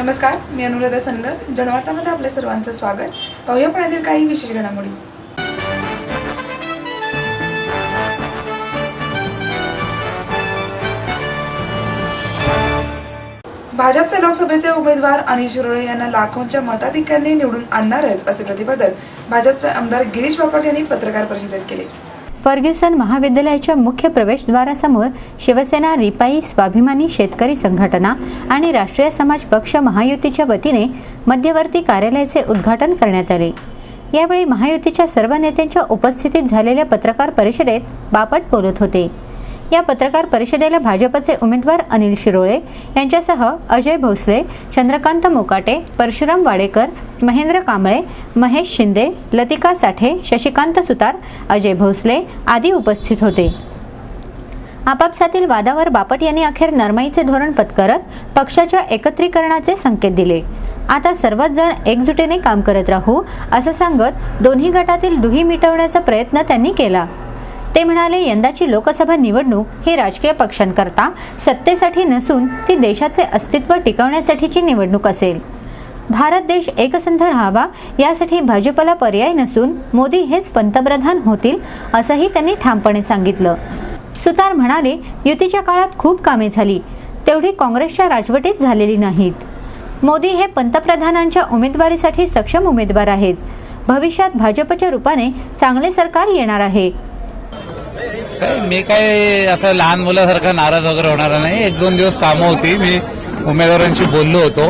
नमस्कार, मी अनुराधा सनगर. जनवार्तामध्ये आपल्या सर्वांचं स्वागत. पाहूया पुण्यातील काही विशेष घडामोडी. भाजपचे लोकसभेचे उमेदवार अनिल शिरोळे यांना लाखोंच्या मताधिक्याने निवडून आणणारच असे प्रतिपादन भाजपचे आमदार गिरीश बापट यांनी पत्रकार परिषदेत केले. फर्ग्युसन महाविद्यालयाच्या मुख्य प्रवेशद्वारासमोर शिवसेना, रिपाई, स्वाभिमानी शेतकरी संघटना आणि राष्ट्रीय समाज पक्ष महायुतीच्या वतीने मध्यवर्ती कार्यालयाचे उद्घाटन करण्यात आले. यावेळी महायुतीच्या सर्व नेत्यांच्या उपस्थितीत झालेल्या पत्रकार परिषदेत बापट बोलत होते. या पत्रकार परिषदेला भाजपचे उमेदवार अनिल शिरोळे यांच्यासह अजय भोसले, चंद्रकांत मोकाटे, परशुराम वाडेकर, महेंद्र कांबळे, महेश शिंदे, लतिका साठे, शशिकांत सुतार, अजय भोसले आदी उपस्थित होते. आपापसातील वादावर बापट यांनी अखेर नरमाईचे धोरण पत्करत पक्षाच्या एकत्रीकरणाचे संकेत दिले. आता सर्वच जण एकजुटीने काम करत राहू असं सांगत दोन्ही गटातील दुही मिटवण्याचा प्रयत्न त्यांनी केला. ते म्हणाले, यंदाची लोकसभा निवडणूक ही राजकीय पक्षांकरता सत्तेसाठी नसून ती देशाचे अस्तित्व टिकवण्यासाठीची निवडणूक असेल. भारत देश एकसंध राहावा यासाठी भाजपला पर्याय नसून मोदी हेच पंतप्रधान होतील असंही त्यांनी ठामपणे सांगितलं. सुतार म्हणाले, युतीच्या काळात खूप कामे झाली, तेवढी काँग्रेसच्या राजवटीत झालेली नाहीत. मोदी हे पंतप्रधानांच्या उमेदवारीसाठी सक्षम उमेदवार आहेत. भविष्यात भाजपच्या रूपाने चांगले सरकार येणार आहे. मी काय असं लहान मुलासारखा नाराज वगैरे होणार नाही. 1-2 दिवस कामं होती, मी उमेदवारांशी बोललो होतो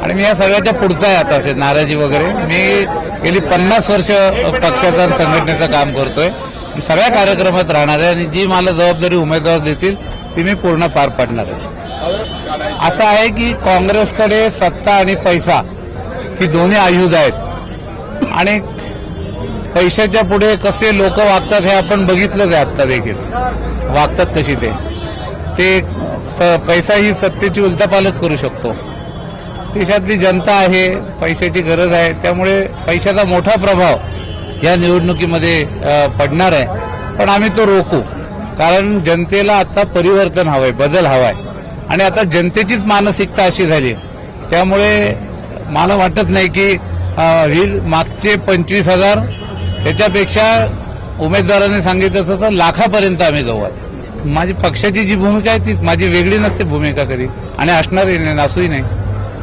आणि मी या सगळ्याच्या पुढचा आहे. आता असे नाराजी वगैरे, मी गेली 50 वर्ष पक्षाचं आणि संघटनेचं काम करतोय. सगळ्या कार्यक्रमात राहणार आहे आणि जी मला जबाबदारी उमेदवार देतील ती मी पूर्ण पार पाडणार आहे. असं आहे की काँग्रेसकडे सत्ता आणि पैसा ही दोन्ही आयुध आहेत आणि पैशाच्या पुढे कसे लोक वागतात हे आपण बघितलंच आहे. आता देखील वागतात कशी ते पैसा ही सत्तेची उलटापालट करू शकतो. देशातली जनता आहे, पैशाची गरज आहे, त्यामुळे पैशाचा मोठा प्रभाव या निवडणुकीमध्ये पडणार आहे. पण आम्ही तो रोखू, कारण जनतेला आता परिवर्तन हवंय, बदल हवाय आणि आता जनतेचीच मानसिकता अशी झाली. त्यामुळे मला वाटत नाही की मागचे 25,000 त्याच्यापेक्षा उमेदवारांनी सांगितलं तसं लाखापर्यंत आम्ही जाऊ. माझी पक्षाची जी भूमिका आहे तीच, माझी वेगळी नसते भूमिका कधी आणि असणारही नाही, नसूही नाही.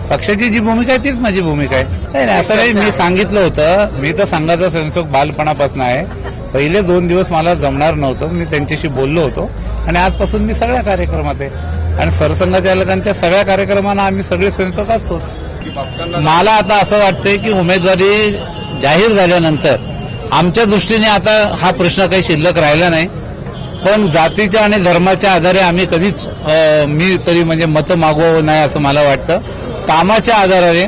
पक्षाची जी भूमिका आहे तीच माझी भूमिका आहे. असं नाही, मी सांगितलं होतं, मी तर संघाचा स्वयंसेवक बालपणापासून आहे. पहिले 2 दिवस मला जमणार नव्हतं, मी त्यांच्याशी बोललो होतो आणि आजपासून मी सगळ्या कार्यक्रमात आहे आणि सरसंघचालकांच्या सगळ्या कार्यक्रमांना आम्ही सगळे स्वयंसेवक असतोच. मला आता असं वाटतंय की उमेदवारी जाहीर झाल्यानंतर आमच्या दृष्टीने आता हा प्रश्न काही शिल्लक राहिला नाही. पण जातीच्या आणि धर्माच्या आधारे आम्ही कधीच मी तरी म्हणजे मतं मागवू नये असं मला वाटतं. कामाच्या आधारे,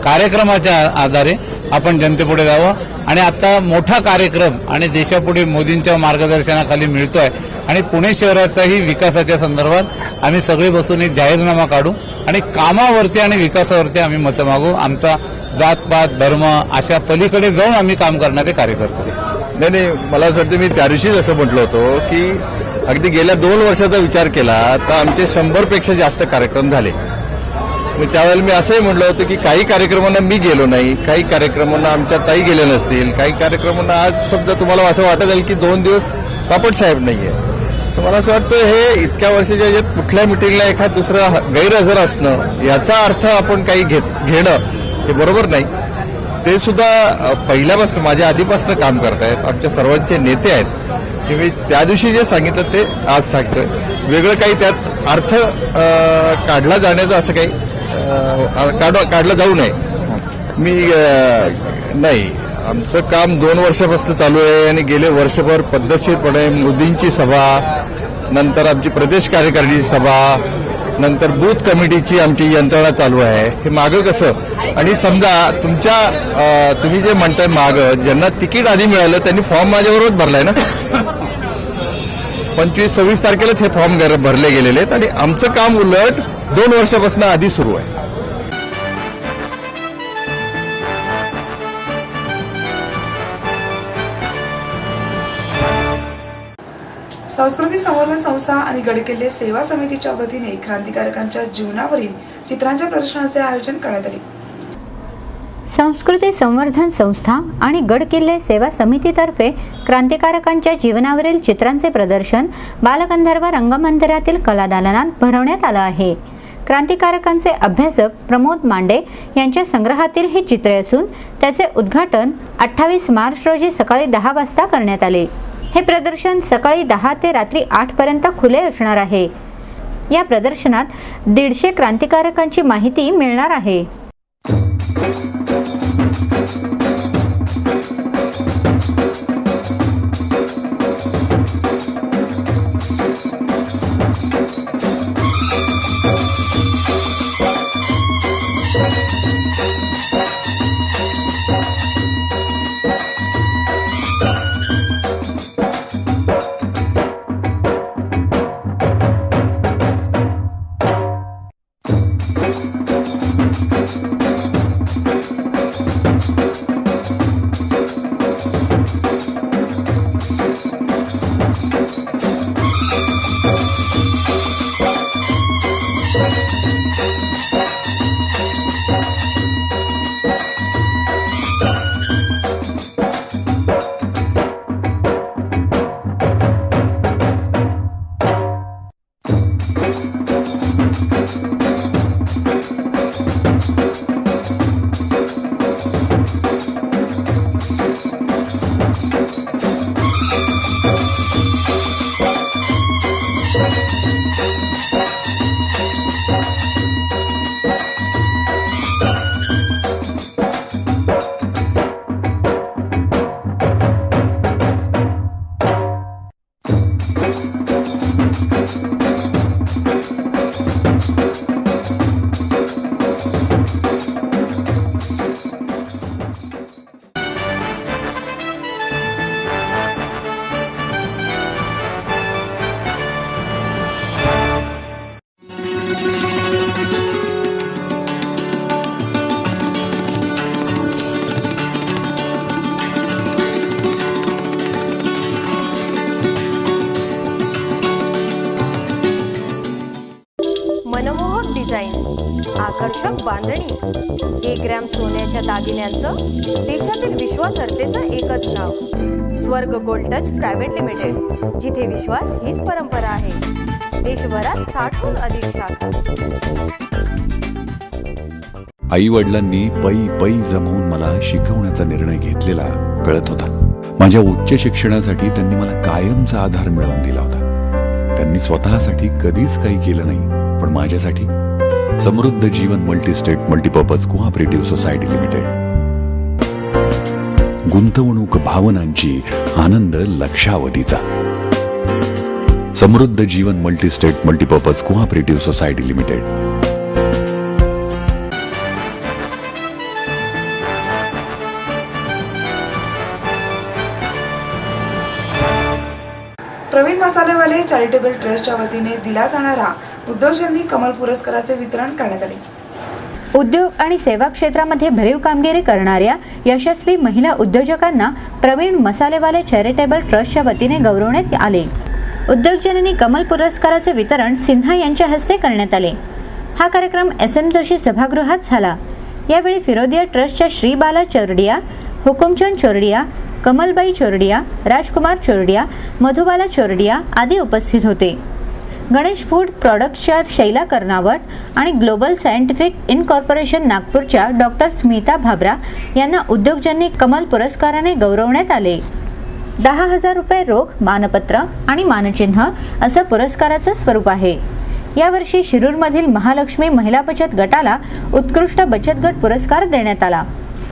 कार्यक्रमाच्या आधारे आपण जनतेपुढे जावं आणि आता मोठा कार्यक्रम आणि देशापुढे मोदींच्या मार्गदर्शनाखाली मिळतोय आणि पुणे शहराचाही विकासाच्या संदर्भात आम्ही सगळे बसून एक जाहीरनामा काढू आणि कामावरती आणि विकासावरती आम्ही मतं मागू. आमचा जातपात, धर्म अशा पलीकडे जाऊन आम्ही काम करणारे कार्यकर्ते. नाही, मला असं वाटतं, मी त्या दिवशीच असं म्हटलं होतं की अगदी गेल्या 2 वर्षाचा विचार केला तर आमचे 100पेक्षा जास्त कार्यक्रम झाले. त्यावेळेला मी असंही म्हटलं होतं की काही कार्यक्रमांना मी गेलो नाही, काही कार्यक्रमांना आमच्या ताई गेल्या नसतील, काही कार्यक्रमांना आज समजा तुम्हाला असं वाटत असेल की 2 दिवस बापट साहेब नाहीये. तर मला असं वाटतं हे इतक्या वर्षाच्या याच्यात कुठल्या मिटिंगला एखाद दुसरं गैरहजर असणं याचा अर्थ आपण काही घेणं हे बरोबर नाही. ते सुद्धा पहिल्यापासून माझ्या आधीपासून काम करतायत, आमच्या सर्वांचे नेते आहेत. मी त्या दिवशी जे सांगितलं ते आज सांगतोय. वेगळं काही त्यात अर्थ काढला जाण्याचं असं काही काढलं जाऊ नये. मी नाही, आमचं काम 2 वर्षापासून चालू आहे आणि गेले वर्षभर पद्धतशीरपणे मोदींची सभा, नंतर आमची प्रदेश कार्यकारिणीची सभा, नंतर बूथ कमिटीची आमची यंत्रणा चालू आहे. हे मागं कसं आणि समजा तुम्ही जे म्हणताय मागं ज्यांना तिकीट आधी मिळालं त्यांनी फॉर्म माझ्याबरोबर भरलाय ना. 25-26 तारखेलाच हे फॉर्म भरले गेलेले आहेत आणि आमचं काम उलट 2 वर्षापासून आधी सुरू आहे. संस्कृती संवर्धन संस्था आणि गडकिल्ले सेवा समितीच्या वतीने क्रांतिकारकांच्या जीवनावरील चित्रांच्या प्रदर्शनाचे आयोजन करण्यात आले. संस्कृती संवर्धन संस्था आणि गडकिल्ले सेवा समितीतर्फे क्रांतिकारकांच्या जीवनावरील चित्रांचे प्रदर्शन बालगंधर्व रंगमंदिरातील कलादालनात भरवण्यात आलं आहे. क्रांतिकारकांचे अभ्यासक प्रमोद मांडे यांच्या संग्रहातील ही चित्रे असून त्याचे उद्घाटन 28 मार्च रोजी सकाळी 10 वाजता करण्यात आले. हे प्रदर्शन सकाळी 10 ते रात्री 8 पर्यंत खुले असणार आहे. या प्रदर्शनात 150 क्रांतिकारकांची माहिती मिळणार आहे. मनमोहक डिझाईन, आकर्षक बांधणी, 1 ग्रॅम सोन्याच्या दागिन्यांचं देशातील विश्वासार्हतेचं एकच नाव, स्वर्ग गोल्ड टच प्रायव्हेट लिमिटेड, जिथे विश्वास हीच परंपरा आहे. देशभरात 60हून अधिक शाखा. आई वडिलांनी पै जमवून मला शिकवण्याचा निर्णय घेतलेला कळत होता. माझ्या उच्च शिक्षणासाठी त्यांनी मला कायमचा आधार मिळवून दिला होता. त्यांनी स्वतःसाठी कधीच काही केलं नाही, पण माझ्यासाठी Samruddha Jeevan multistate multipurpose cooperative society limited. गुंतवणूक भावनांची, आनंद लक्षावधीचा. Samruddha Jeevan multistate multipurpose cooperative society limited. Pravin Masalewale charitable ट्रस्टच्या वतीने दिला जाणारा उद्योजकांनी कमल पुरस्काराचे वितरण करण्यात आले. उद्योग आणि सेवा क्षेत्रामध्ये भरीव कामगिरी करणाऱ्या यशस्वी महिला उद्योजकांना प्रवीण मसालेवाले चॅरिटेबल ट्रस्टच्या वतीने गौरवण्यात आले. उद्योगजननी कमल पुरस्काराचे वितरण सिन्हा यांच्या हस्ते करण्यात आले. हा कार्यक्रम SM जोशी सभागृहात झाला. यावेळी फिरोदिया ट्रस्टच्या श्रीबाला चोरडिया, हुकुमचंद चोरडिया, कमलबाई चोरडिया, राजकुमार चोरडिया, मधुबाला चोरडिया आदी उपस्थित होते. गणेश फूड प्रॉडक्ट्सच्या शैला कर्नावट आणि ग्लोबल सायंटिफिक इनकॉर्पोरेशन नागपूरच्या डॉक्टर स्मिता भाबरा यांना उद्योगजननी कमल पुरस्काराने गौरवण्यात आले. 10,000 रुपये रोख, मानपत्र आणि मानचिन्ह असं पुरस्काराचं स्वरूप आहे. यावर्षी शिरूरमधील महालक्ष्मी महिला बचत गटाला उत्कृष्ट बचत गट पुरस्कार देण्यात आला.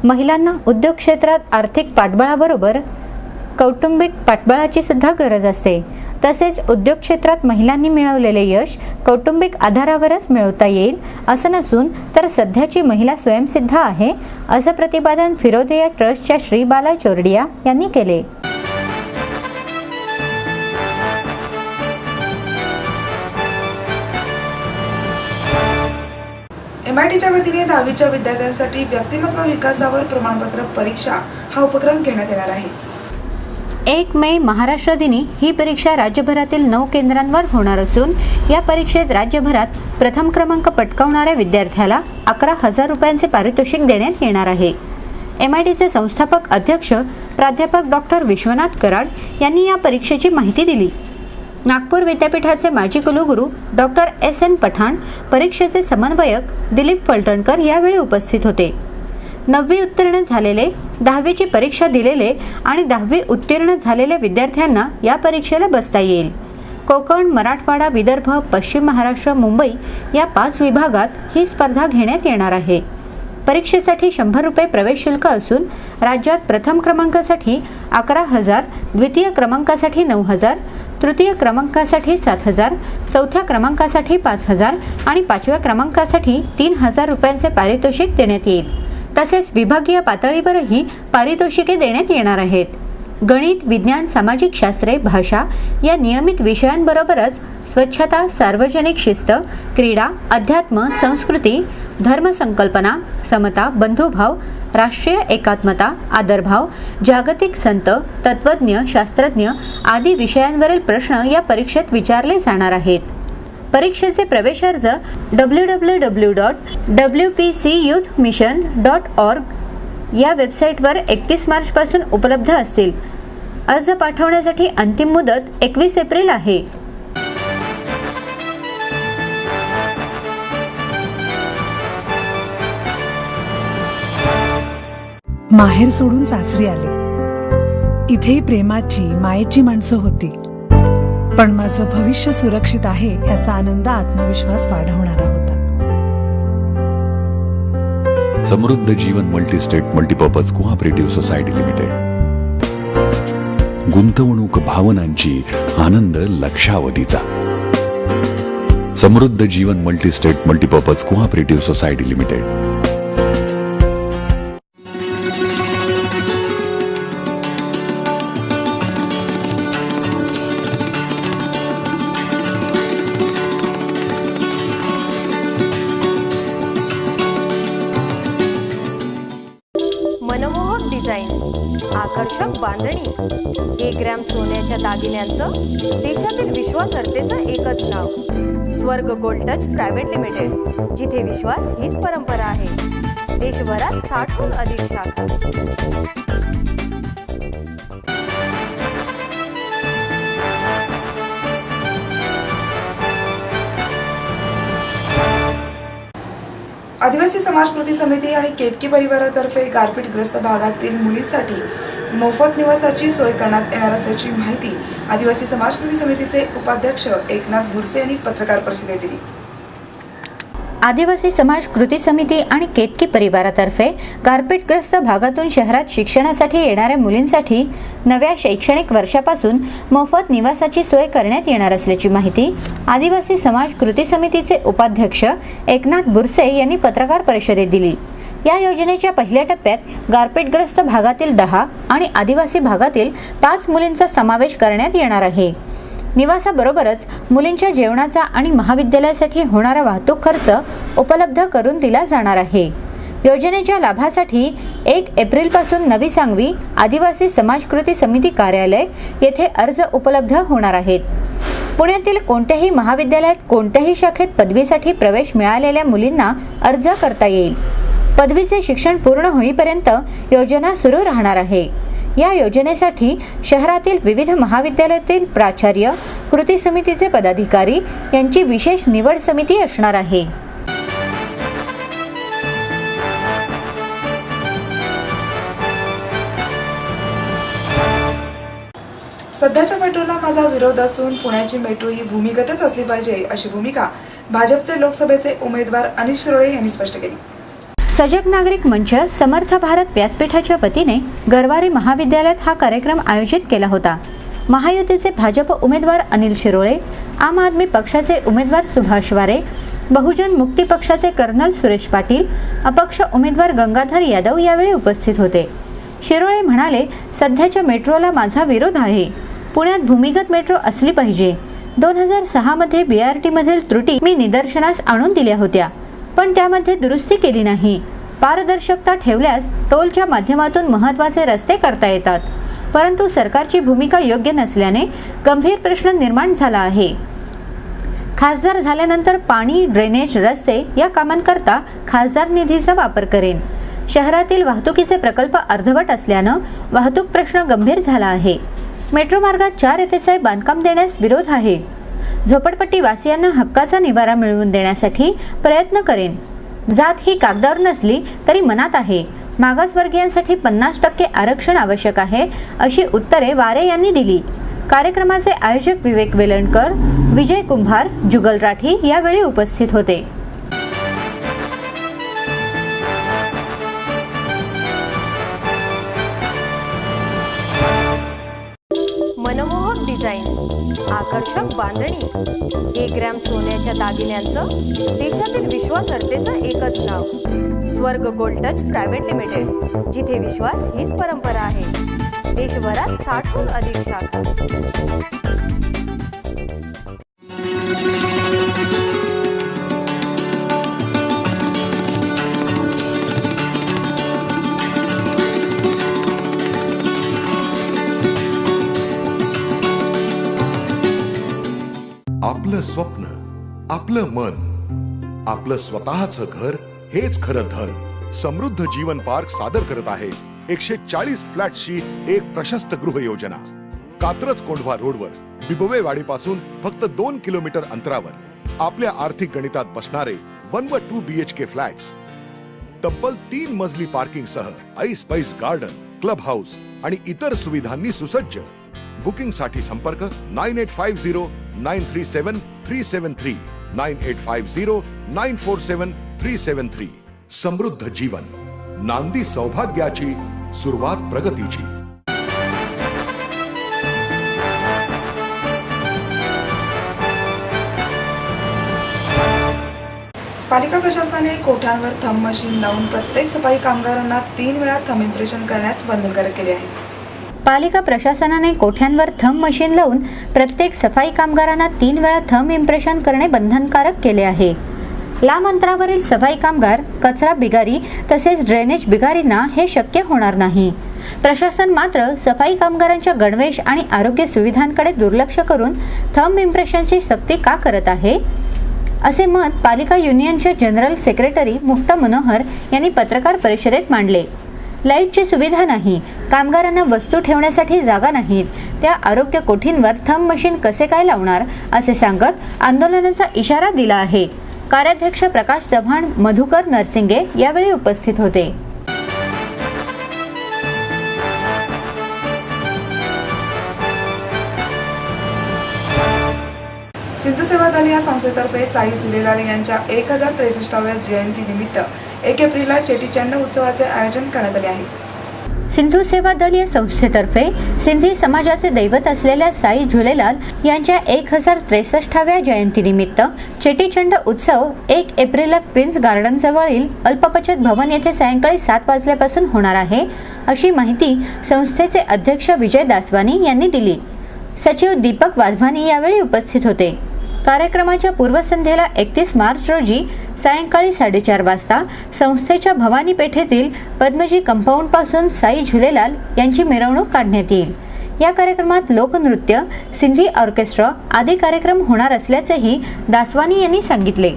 महिलांना उद्योग क्षेत्रात आर्थिक पाठबळाबरोबर कौटुंबिक पाठबळाची सुद्धा गरज असते. तसेच उद्योग क्षेत्रात महिलांनी मिळवलेले यश कौटुंबिक आधारावरच मिळवता येईल असं नसून तर सध्याची महिला स्वयंसिद्ध आहे, असं प्रतिपादन फिरोदिया ट्रस्टच्या श्रीबाला चोरडिया यांनी केले. MITच्या वतीने 10वीच्या विद्यार्थ्यांसाठी व्यक्तिमत्व विकासावर प्रमाणपत्र परीक्षा हा उपक्रम घेण्यात येणार आहे. 1 मे महाराष्ट्र दिनी ही परीक्षा राज्यभरातील 9 केंद्रांवर होणार असून या परीक्षेत राज्यभरात प्रथम क्रमांक पटकावणाऱ्या विद्यार्थ्याला 11,000 रुपयांचे पारितोषिक देण्यात येणार आहे. MITचे संस्थापक अध्यक्ष प्राध्यापक डॉक्टर विश्वनाथ कराड यांनी या परीक्षेची माहिती दिली. नागपूर विद्यापीठाचे माजी कुलगुरू डॉक्टर SN पठाण, परीक्षेचे समन्वयक दिलीप फलटणकर यावेळी उपस्थित होते. 9वी उत्तीर्ण झालेले, 10वीची परीक्षा दिलेले आणि 10वी उत्तीर्ण झालेल्या विद्यार्थ्यांना या परीक्षेला बसता येईल. कोकण, मराठवाडा, विदर्भ, पश्चिम महाराष्ट्र, मुंबई या 5 विभागात ही स्पर्धा घेण्यात येणार आहे. परीक्षेसाठी 100 रुपये प्रवेश शुल्क असून राज्यात प्रथम क्रमांकासाठी 11,000, द्वितीय क्रमांकासाठी 9,000, तृतीय क्रमांकासाठी 7,000, चौथ्या क्रमांकासाठी 5,000 आणि 5व्या क्रमांकासाठी 3,000 रुपयांचे पारितोषिक देण्यात येईल. तसेच विभागीय पातळीवरही पारितोषिके देण्यात येणार आहेत. गणित, विज्ञान, सामाजिक शास्त्रे, भाषा या नियमित विषयांबरोबरच स्वच्छता, सार्वजनिक शिस्त, क्रीडा, अध्यात्म, संस्कृती, धर्मसंकल्पना, समता, बंधुभाव, राष्ट्रीय एकात्मता, आदरभाव, जागतिक संत, तत्वज्ञ, शास्त्रज्ञ आदी विषयांवरील प्रश्न या परीक्षेत विचारले जाणार आहेत. परीक्षेचे प्रवेश अर्ज www.wpcyouthmission.org या वेबसाईटवर 31 मार्च पासून उपलब्ध असतील. अर्ज पाठवण्यासाठी अंतिम मुदत 21 एप्रिल आहे. माहेर सोडून सासरी आले. इथेही प्रेमाची, मायेची माणसं होती. पण माझं भविष्य सुरक्षित आहे याचा आनंद, आत्मविश्वास वाढवणारा होता. Samruddha Jeevan multistate multipurpose cooperative society limited. गुंतवणूक भावनांची, आनंद लक्षावधीचा. Samruddha Jeevan multistate multipurpose cooperative society limited. मनमोहक डिझाईन, आकर्षक बांधणी, 1 ग्रॅम सोन्याच्या दागिन्यांचं देशातील विश्वासार्हतेचं एकच नाव, स्वर्ग गोल्ड टच प्रायव्हेट लिमिटेड, जिथे विश्वास हीच परंपरा आहे. देशभरात 60हून अधिक शाखा. आदिवासी समाज कृती समिती आणि केतकी परिवारातर्फे गारपीटग्रस्त भागातील मुलींसाठी मोफत निवासाची सोय करण्यात येणार असल्याची माहिती आदिवासी समाज कृती समितीचे उपाध्यक्ष एकनाथ बुरसे यांनी पत्रकार परिषदेत दिली. आदिवासी समाज कृती समिती आणि केतकी परिवारातर्फे गारपीटग्रस्त भागातून शहरात शिक्षणासाठी येणाऱ्या मुलींसाठी नव्या शैक्षणिक वर्षापासून मोफत निवासाची सोय करण्यात येणार असल्याची माहिती आदिवासी समाज कृती समितीचे उपाध्यक्ष एकनाथ बुरसे यांनी पत्रकार परिषदेत दिली. या योजनेच्या पहिल्या टप्प्यात गारपीटग्रस्त भागातील 10 आणि आदिवासी भागातील 5 मुलींचा समावेश करण्यात येणार आहे. निवासाबरोबरच मुलींच्या जेवणाचा आणि महाविद्यालयासाठी होणारा वाहतूक खर्च उपलब्ध करून दिला जाणार आहे. योजनेच्या लाभासाठी 1 एप्रिलपासून नवी सांगवी आदिवासी समाज कृती समिती कार्यालय येथे अर्ज उपलब्ध होणार आहेत. पुण्यातील कोणत्याही महाविद्यालयात कोणत्याही शाखेत पदवीसाठी प्रवेश मिळालेल्या मुलींना अर्ज करता येईल. पदवीचे शिक्षण पूर्ण होईपर्यंत योजना सुरू राहणार आहे. या योजनेसाठी शहरातील विविध महाविद्यालयातील प्राचार्य, कृती समितीचे पदाधिकारी यांची विशेष निवड समिती असणार आहे. सध्याच्या मेट्रोला माझा विरोध असून पुण्याची मेट्रो ही भूमिगतच असली पाहिजे अशी भूमिका भाजपचे लोकसभेचे उमेदवार अनिश शिरोळे यांनी स्पष्ट केली. सजग नागरिक मंच, समर्थ भारत व्यासपीठाच्या वतीने गरवारे महाविद्यालयात हा कार्यक्रम आयोजित केला होता. महायुतीचे भाजप उमेदवार अनिल शिरोळे, आम आदमी पक्षाचे उमेदवार सुभाष वारे, बहुजन मुक्ती पक्षाचे कर्नल सुरेश पाटील, अपक्ष उमेदवार गंगाधर यादव यावेळी उपस्थित होते. शिरोळे म्हणाले, सध्याच्या मेट्रोला माझा विरोध आहे. पुण्यात भूमिगत मेट्रो असली पाहिजे. 2006 मध्ये BRT मधील त्रुटी मी निदर्शनास आणून दिल्या होत्या, पण त्यामध्ये दुरुस्ती केली नाही. पारदर्शकता ठेवल्यास टोलच्या माध्यमातून महत्त्वाचे रस्ते करता येतात, परंतु सरकारची भूमिका योग्य नसल्याने गंभीर प्रश्न निर्माण झाला आहे. खासदार झाल्यानंतर पाणी, ड्रेनेज, रस्ते या कामांकरता खासदार निधीचा वापर करेन. शहरातील वाहतुकीचे प्रकल्प अर्धवट असल्यानं वाहतूक प्रश्न गंभीर झाला आहे. मेट्रो मार्गात 4 FSI बांधकाम देण्यास विरोध आहे. झोपडपट्टी वासियांना हक्काचा निवारा मिळवून देण्यासाठी प्रयत्न करेन. जात ही कागदावर नसली तरी मनात आहे. मागासवर्गीयांसाठी 50% आरक्षण आवश्यक आहे, अशी उत्तरे वारे यांनी दिली. कार्यक्रमाचे आयोजक विवेक वेलणकर, विजय कुंभार, जुगल राठी यावेळी उपस्थित होते. मनमोहक डिझाईन, आकर्षक बांधणी, 1 ग्रॅम सोन्याच्या दागिन्यांचं देशातील विश्वासार्हतेचं एकच नाव, स्वर्ग गोल्ड टच प्रायव्हेट लिमिटेड, जिथे विश्वास हीच परंपरा आहे. देशभरात 60हून अधिक शाखा. आपलं स्वप्न, आपलं मन, आपलं स्वतःचं घर हेच खरं धन. समृद्ध जीवन पार्क सादर करत आहे 140 फ्लॅट्सची एक प्रशस्त गृह योजना. कात्रज कोंढवा रोडवर बिबवेवाडीपासून फक्त 2 किलोमीटर अंतरावर आपल्या आर्थिक गणितात बसणारे 1 व 2 BHK फ्लॅट्स. तब्बल 3 मजली पार्किंग सह ऐस पैस गार्डन, क्लब हाऊस आणि इतर सुविधांनी सुसज्ज. बुकिंग साठी संपर्क 9850937373 9850947373. समृद्ध जीवन, नांदी सौभाग्याची, सुरुवात प्रगतीची. पालिका प्रशासनाने कोठ्यांवर थंब मशीन लावून प्रत्येक सफाई कामगारांना 3 वेळा थंब इम्प्रेशन करण्यास बंधनकारक केले आहे. पालिका प्रशासनाने कोठ्यांवर थंब मशीन लावून प्रत्येक सफाई कामगारांना 3 वेळा थंब इम्प्रेशन करणे बंधनकारक केले आहे. लांब अंतरावरील सफाई कामगार, कचरा बिगारी तसेच ड्रेनेज बिगारींना हे शक्य होणार नाही. प्रशासन मात्र सफाई कामगारांच्या गणवेश आणि आरोग्य सुविधांकडे दुर्लक्ष करून थंब इम्प्रेशनची सक्ती का करत आहे, असे मत पालिका युनियनच्या जनरल सेक्रेटरी मुक्ता मनोहर यांनी पत्रकार परिषदेत मांडले. लाईटची सुविधा नाही, कामगारांना वस्तू ठेवण्यासाठी जागा नाहीत, त्या आरोग्य कोठींवर थंब मशीन कसे काय लावणार, असे सांगत आंदोलनाचा इशारा दिला आहे. कार्याध्यक्ष प्रकाश चव्हाण, मधुकर नरसिंगे यावेळी उपस्थित होते. सिंधू सेवा दल या संस्थेतर्फे साई झुलेलाल यांच्या 1063व्या जयंती निमित्त 1 एप्रिलला चेटीचंड उत्सवाचे आयोजन करण्यात आले आहे. सिंधू सेवा दल या संस्थेतर्फे सिंधी समाजाचे दैवत असलेल्या साई झुलेलाल यांच्या 1063व्या जयंतीनिमित्त चेटीचंड उत्सव 1 एप्रिलला क्वीन्स गार्डन जवळील अल्पबचत भवन येथे सायंकाळी 7 वाजल्यापासून होणार आहे, अशी माहिती संस्थेचे अध्यक्ष विजय दासवानी यांनी दिली. सचिव दीपक वाधवानी यावेळी उपस्थित होते. कार्यक्रमाच्या पूर्वसंध्येला 31 मार्च रोजी सायंकाळी 4:30 वाजता संस्थेच्या भवानी पेठेतील पद्मजी कंपाऊंड पासून साई झुलेलाल यांची मिरवणूक काढण्यात येईल. या कार्यक्रमात लोकनृत्य, सिंधी ऑर्केस्ट्रा आदी कार्यक्रम होणार असल्याचेही दासवानी यांनी सांगितले.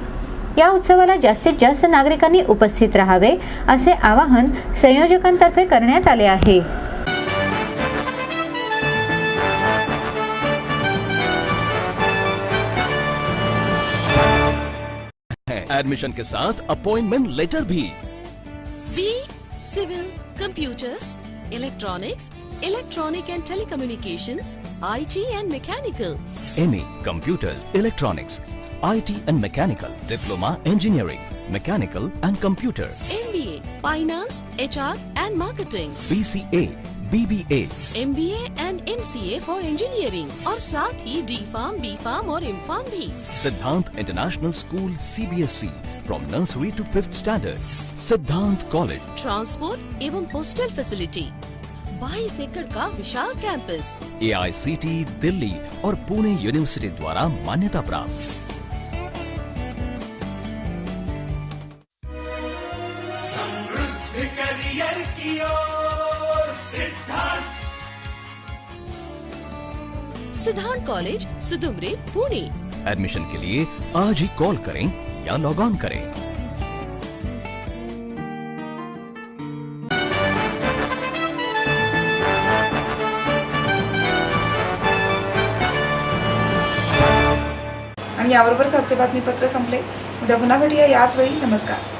या उत्सवाला जास्तीत जास्त नागरिकांनी उपस्थित राहावे, असे आवाहन संयोजकांतर्फे करण्यात आले आहे. एडमिशन के साथ अपॉइंटमेंट लेटर भी. B civil, computers, electronics, electronic and telecommunications, IT and mechanical. MA computers, electronics, IT and mechanical, diploma engineering, mechanical and computer. MBA finance, HR and marketing. BCA, BBA, MBA and MCA for engineering और साथ ही D Farm, B Farm और M Farm भी. Siddhant international school CBSE from nursery to 5th standard. Siddhant college. Transport एवं hostel facility. 22 एकड़ का विशाल campus. AICT Delhi और Pune university द्वारा मान्यता प्राप्त. सिद्धांत कॉलेज सुदुमरे पुणे। एडमिशन के लिए आज ही कॉल करें या लॉग ऑन करें। आणि याबरोबरच आजचे बातमीपत्र संपले। उद्या पुन्हा भेटूया याच वेळी। नमस्कार।